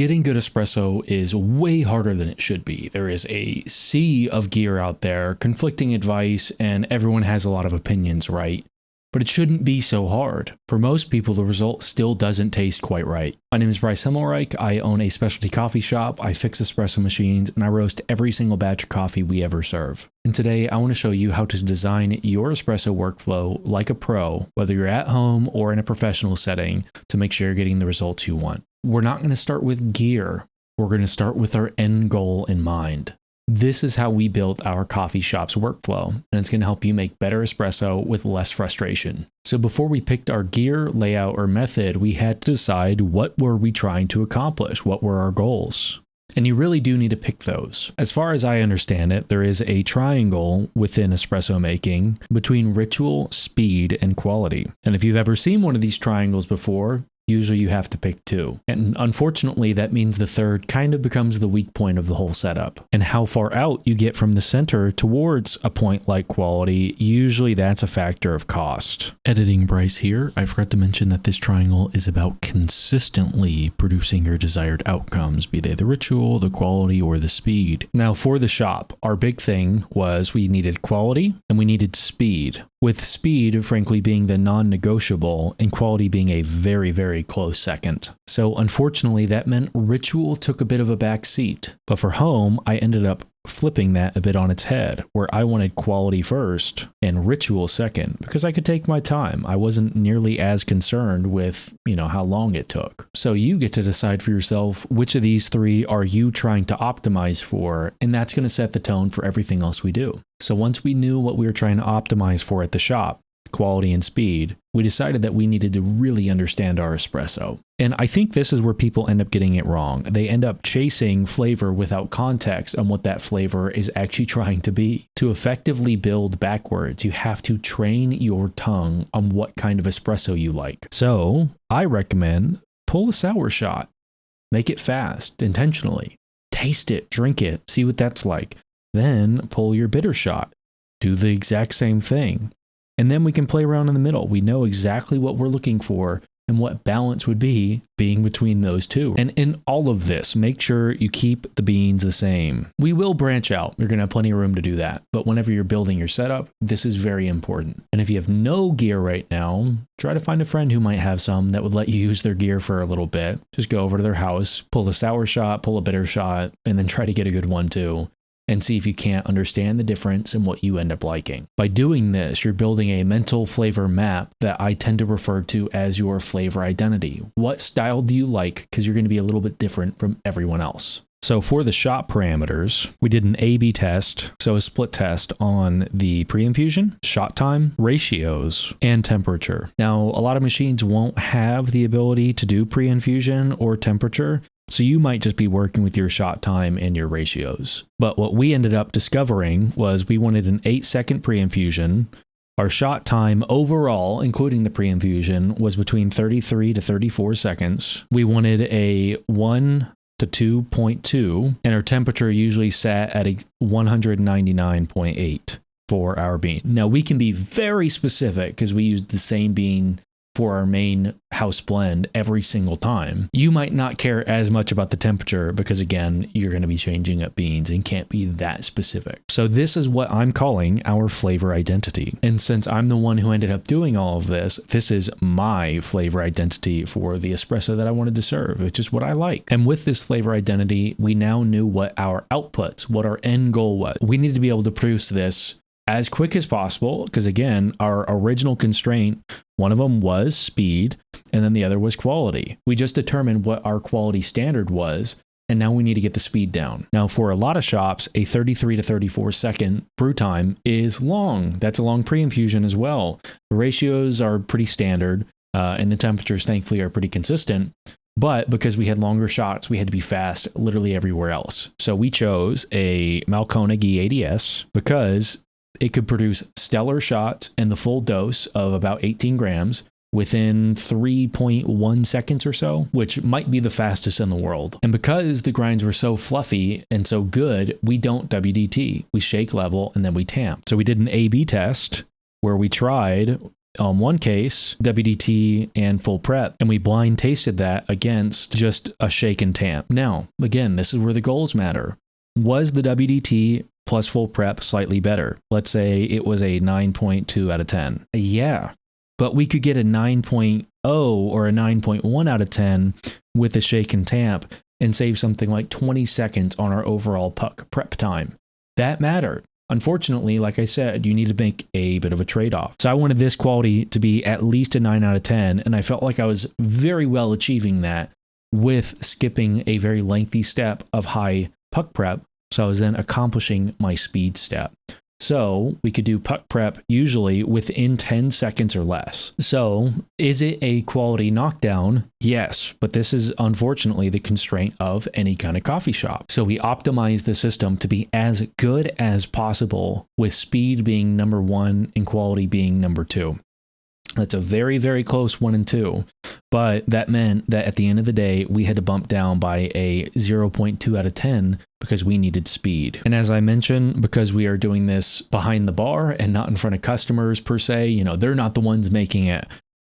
Getting good espresso is way harder than it should be. There is a sea of gear out there, conflicting advice, and everyone has a lot of opinions, right? But it shouldn't be so hard. For most people, the result still doesn't taste quite right. My name is Bryce Himmelreich. I own a specialty coffee shop. I fix espresso machines, and I roast every single batch of coffee we ever serve. And today, I want to show you how to design your espresso workflow like a pro, whether you're at home or in a professional setting, to make sure you're getting the results you want. We're not going to start with gear. We're going to start with our end goal in mind. This is how we built our coffee shop's workflow, and it's going to help you make better espresso with less frustration. So before we picked our gear, layout, or method, we had to decide what were we trying to accomplish, what were our goals. And you really do need to pick those. As far as I understand it, there is a triangle within espresso making between ritual, speed, and quality. And if you've ever seen one of these triangles before, usually you have to pick two. And unfortunately, that means the third kind of becomes the weak point of the whole setup. And how far out you get from the center towards a point like quality, usually that's a factor of cost. Editing Bryce here. I forgot to mention that this triangle is about consistently producing your desired outcomes, be they the ritual, the quality, or the speed. Now for the shop, our big thing was we needed quality and we needed speed. With speed, frankly, being the non-negotiable and quality being a very, very close second. So unfortunately, that meant ritual took a bit of a back seat. But for home, I ended up flipping that a bit on its head, where I wanted quality first and ritual second, because I could take my time. I wasn't nearly as concerned with, how long it took. So you get to decide for yourself which of these three are you trying to optimize for, and that's going to set the tone for everything else we do. So once we knew what we were trying to optimize for at the shop, quality and speed, we decided that we needed to really understand our espresso. And I think this is where people end up getting it wrong. They end up chasing flavor without context on what that flavor is actually trying to be. To effectively build backwards, you have to train your tongue on what kind of espresso you like. So I recommend pull a sour shot. Make it fast, intentionally. Taste it, drink it, see what that's like. Then pull your bitter shot. Do the exact same thing. And then we can play around in the middle. We know exactly what we're looking for and what balance would be being between those two. And in all of this, make sure you keep the beans the same. We will branch out. You're going to have plenty of room to do that. But whenever you're building your setup, this is very important. And if you have no gear right now, try to find a friend who might have some that would let you use their gear for a little bit. Just go over to their house, pull a sour shot, pull a bitter shot, and then try to get a good one too. And see if you can't understand the difference in what you end up liking. By doing this, you're building a mental flavor map that I tend to refer to as your flavor identity. What style do you like? Because you're going to be a little bit different from everyone else. So for the shop parameters, we did an A/B test, so a split test on the pre-infusion, shot time, ratios, and temperature. Now, a lot of machines won't have the ability to do pre-infusion or temperature, so you might just be working with your shot time and your ratios. But what we ended up discovering was we wanted an 8-second pre-infusion. Our shot time overall, including the pre-infusion, was between 33 to 34 seconds. We wanted a 1 to 2.2, and our temperature usually sat at a 199.8 for our bean. Now we can be very specific because we used the same bean for our main house blend every single time. You might not care as much about the temperature because again, you're going to be changing up beans and can't be that specific. So this is what I'm calling our flavor identity. And since I'm the one who ended up doing all of this, this is my flavor identity for the espresso that I wanted to serve. It's just what I like. And with this flavor identity, we now knew what our outputs, what our end goal was. We needed to be able to produce this as quick as possible, because again, our original constraint, one of them was speed, and then the other was quality. We just determined what our quality standard was, and now we need to get the speed down. Now, for a lot of shops, a 33 to 34 second brew time is long. That's a long pre-infusion as well. The ratios are pretty standard, and the temperatures, thankfully, are pretty consistent. But because we had longer shots, we had to be fast literally everywhere else. So we chose a Malkonig E80S because it could produce stellar shots and the full dose of about 18 grams within 3.1 seconds or so, which might be the fastest in the world. And because the grinds were so fluffy and so good, we don't WDT. We shake level and then we tamp. So we did an A/B test where we tried one case, WDT and full prep, and we blind tasted that against just a shake and tamp. Now, again, this is where the goals matter. Was the WDT plus full prep slightly better? Let's say it was a 9.2 out of 10. Yeah, but we could get a 9.0 or a 9.1 out of 10 with a shake and tamp and save something like 20 seconds on our overall puck prep time. That mattered. Unfortunately, like I said, you need to make a bit of a trade-off. So I wanted this quality to be at least a 9 out of 10, and I felt like I was very well achieving that with skipping a very lengthy step of high puck prep. So I was then accomplishing my speed step. So we could do puck prep usually within 10 seconds or less. So is it a quality knockdown? Yes, but this is unfortunately the constraint of any kind of coffee shop. So we optimize the system to be as good as possible, with speed being number one and quality being number two. That's a very, very close 1 and 2, but that meant that at the end of the day, we had to bump down by a 0.2 out of 10 because we needed speed. And as I mentioned, because we are doing this behind the bar and not in front of customers per se, they're not the ones making it.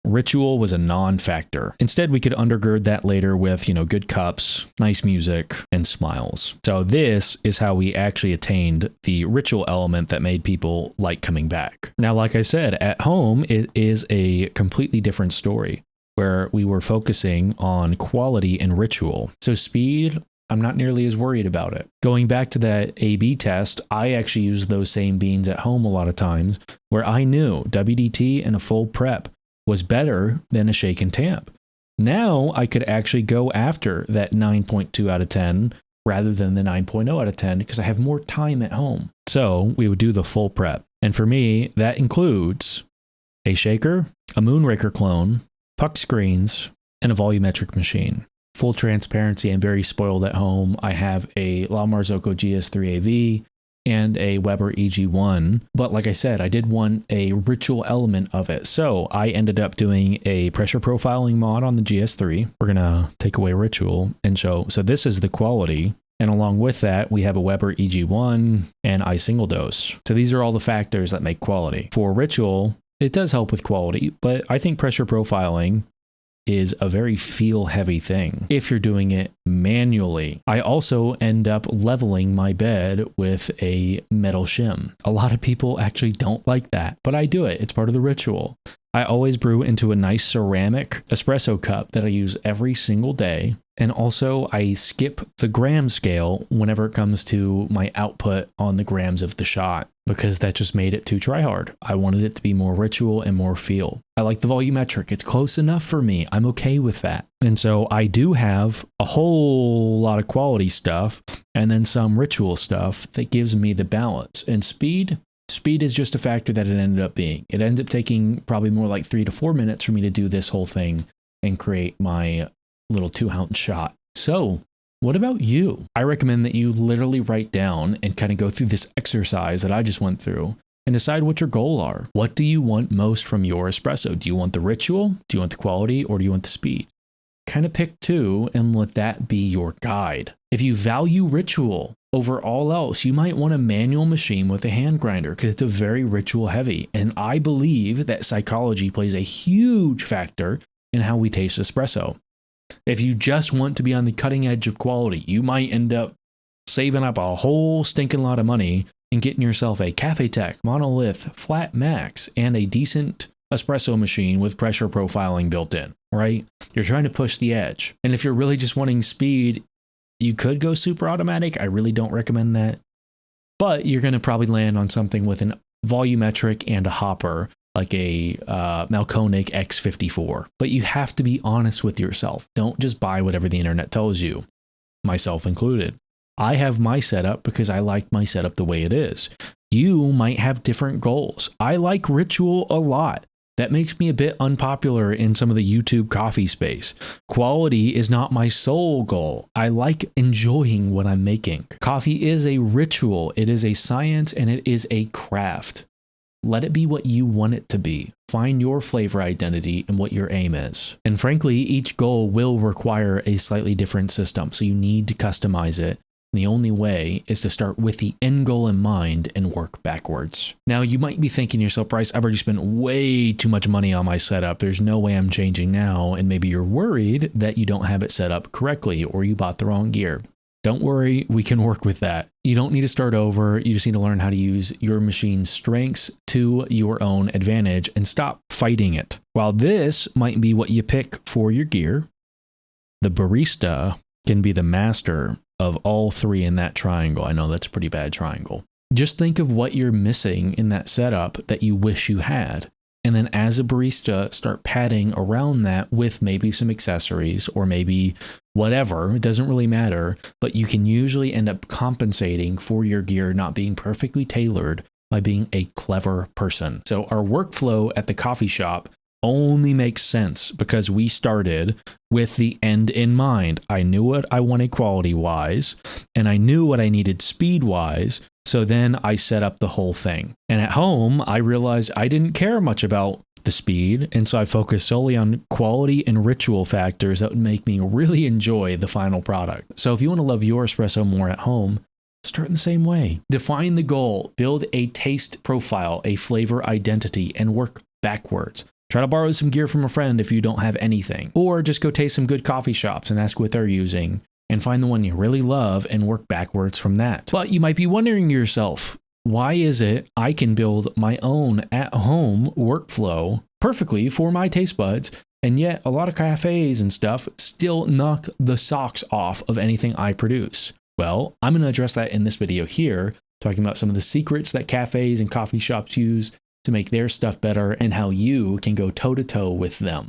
Ritual was a non-factor. Instead, we could undergird that later with, good cups, nice music, and smiles. So this is how we actually attained the ritual element that made people like coming back. Now, like I said, at home, it is a completely different story where we were focusing on quality and ritual. So speed, I'm not nearly as worried about it. Going back to that A/B test, I actually used those same beans at home a lot of times where I knew WDT and a full prep was better than a shake and tamp. Now I could actually go after that 9.2 out of 10 rather than the 9.0 out of 10 because I have more time at home. So we would do the full prep. And for me, that includes a shaker, a Moonraker clone, puck screens, and a volumetric machine. Full transparency, I'm very spoiled at home. I have a La Marzocco GS3AV and a Weber EG1. But like I said, I did want a ritual element of it. So I ended up doing a pressure profiling mod on the GS3. We're going to take away ritual and show. So this is the quality. And along with that, we have a Weber EG1 and I single dose. So these are all the factors that make quality. For ritual, it does help with quality, but I think pressure profiling is a very feel heavy thing if you're doing it manually. I also end up leveling my bed with a metal shim. A lot of people actually don't like that, but I do it. It's part of the ritual. I always brew into a nice ceramic espresso cup that I use every single day. And also I skip the gram scale whenever it comes to my output on the grams of the shot, because that just made it too try hard. I wanted it to be more ritual and more feel. I like the volumetric. It's close enough for me. I'm okay with that. And so I do have a whole lot of quality stuff and then some ritual stuff that gives me the balance. And speed is just a factor that it ended up being. It ends up taking probably more like 3 to 4 minutes for me to do this whole thing and create my little 2-ounce shot. So what about you? I recommend that you literally write down and kind of go through this exercise that I just went through and decide what your goals are. What do you want most from your espresso? Do you want the ritual? Do you want the quality? Or do you want the speed? Kind of pick two and let that be your guide. If you value ritual over all else, you might want a manual machine with a hand grinder because it's a very ritual heavy. And I believe that psychology plays a huge factor in how we taste espresso. If you just want to be on the cutting edge of quality, you might end up saving up a whole stinking lot of money and getting yourself a Cafe Tech, Monolith, Flat Max, and a decent espresso machine with pressure profiling built in, right? You're trying to push the edge. And if you're really just wanting speed, you could go super automatic. I really don't recommend that. But you're going to probably land on something with an volumetric and a hopper, like a Malconic X54. But you have to be honest with yourself. Don't just buy whatever the internet tells you, myself included. I have my setup because I like my setup the way it is. You might have different goals. I like ritual a lot. That makes me a bit unpopular in some of the YouTube coffee space. Quality is not my sole goal. I like enjoying what I'm making. Coffee is a ritual. It is a science and it is a craft. Let it be what you want it to be. Find your flavor identity and what your aim is. And frankly, each goal will require a slightly different system, so you need to customize it The only way is to start with the end goal in mind and work backwards. Now, you might be thinking to yourself, Bryce, I've already spent way too much money on my setup. There's no way I'm changing now. And maybe you're worried that you don't have it set up correctly or you bought the wrong gear. Don't worry, we can work with that. You don't need to start over. You just need to learn how to use your machine's strengths to your own advantage and stop fighting it. While this might be what you pick for your gear, the barista can be the master of all three in that triangle. I know that's a pretty bad triangle. Just think of what you're missing in that setup that you wish you had. And then as a barista, start padding around that with maybe some accessories or maybe whatever. It doesn't really matter, but you can usually end up compensating for your gear not being perfectly tailored by being a clever person. So our workflow at the coffee shop only makes sense because we started with the end in mind. I knew what I wanted quality-wise, and I knew what I needed speed-wise, so then I set up the whole thing. And at home, I realized I didn't care much about the speed, and so I focused solely on quality and ritual factors that would make me really enjoy the final product. So if you want to love your espresso more at home, start in the same way. Define the goal, build a taste profile, a flavor identity, and work backwards. Try to borrow some gear from a friend if you don't have anything, or just go taste some good coffee shops and ask what they're using and find the one you really love and work backwards from that. But you might be wondering to yourself, why is it I can build my own at-home workflow perfectly for my taste buds, and yet a lot of cafes and stuff still knock the socks off of anything I produce? Well, I'm going to address that in this video here, talking about some of the secrets that cafes and coffee shops use to make their stuff better and how you can go toe-to-toe with them.